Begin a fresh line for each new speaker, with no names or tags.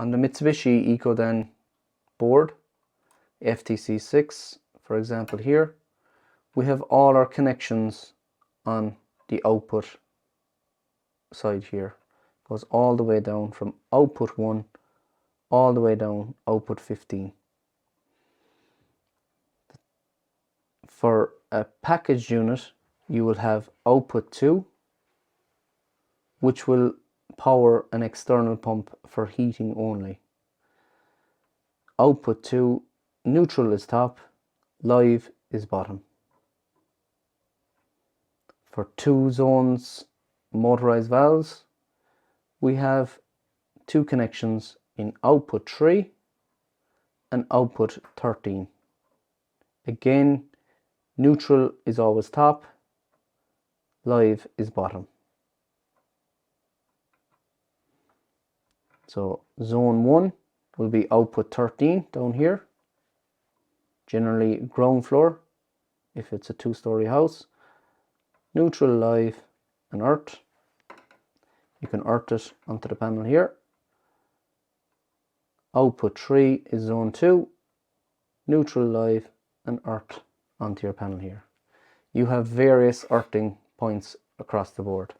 On the Mitsubishi Ecodan board, FTC6, for example here, we have all our connections on the output side here. It goes all the way down from output 1 all the way down output 15. For a packaged unit, you will have output 2, which will power an external pump for heating only. Output 2, neutral is top, live is bottom. For 2 zones motorized valves, we have 2 connections in output 3 and output 13. Again, neutral is always top, live is bottom. So zone 1 will be output 13 down here, generally ground floor if it's a 2-story house. Neutral, live and earth. You can earth it onto the panel here. Output 3 is zone 2, neutral, live and earth onto your panel here. You have various earthing points across the board.